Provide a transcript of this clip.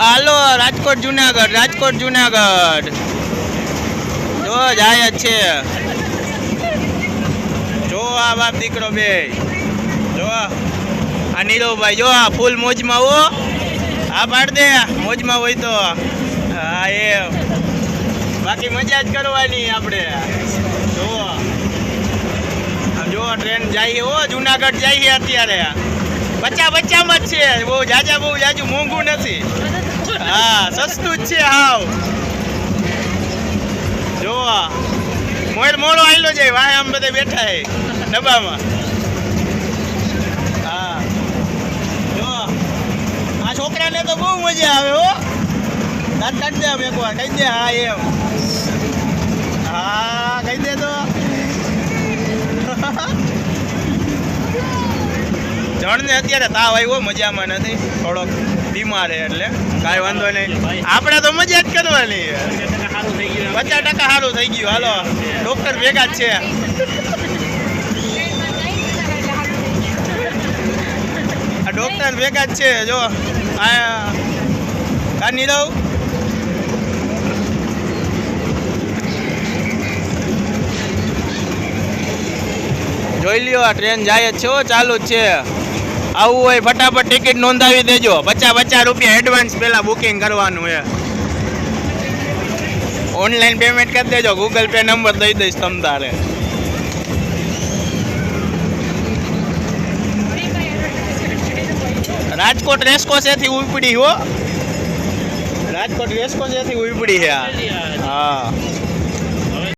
હાલો રાજકોટ જુનાગઢ, રાજકોટ જુનાગઢ જો જાય જ છે. જો આ બાપ દીકરો બે જો આ નીરવભાઈ જો આ ફૂલ મોજમાં હો. આ પાડ દે મોજમાં હોય તો. હા એમ બાકી મજા જ કરવાની આપણે. જો ટ્રેન જાય હો જુનાગઢ જઈએ અત્યારે. બચ્ચામાં જ છે. બહુ જાજુ મોંઘું નથી. હા સસ્તું જ છે હાવ. જો મોડો આવેલો જાય વાહ આમ બધે બેઠા હે ડબ્બામાં. હા જો આ છોકરાને તો બહુ મજા આવે હો. દાંત કાઢી દે આમ એકવાર કહી દે. હા એમ હા કહી દે તો. જણને અત્યારે તાવ આવ્યો મજામાં નથી, થોડોક બીમાર છે એટલે કાંઈ વાંધો નહીં. આપણે તો મજા જ કરવાની. 50% સારું થઈ ગયું. હાલો ડૉક્ટર ભેગા જ છે. આ ડૉક્ટર ભેગા જ છે. જો આ નીરવ જોઈ લ્યો આ ટ્રેન જાય જ છે. ચાલુ જ છે. આવું હોય ફટાફટ ટિકિટ નોંધાવી દેજો. 50 રૂપિયા એડવાન્સ પહેલાં બુકિંગ કરવાનું છે. ઓનલાઈન પેમેન્ટ કરી દેજો. ગૂગલ પે નંબર દઈ દઈશ તમ તારે. રાજકોટ રેસકોસેથી ઉપડી હો. રાજકોટ રેસકોસેથી ઉપડી છે. હા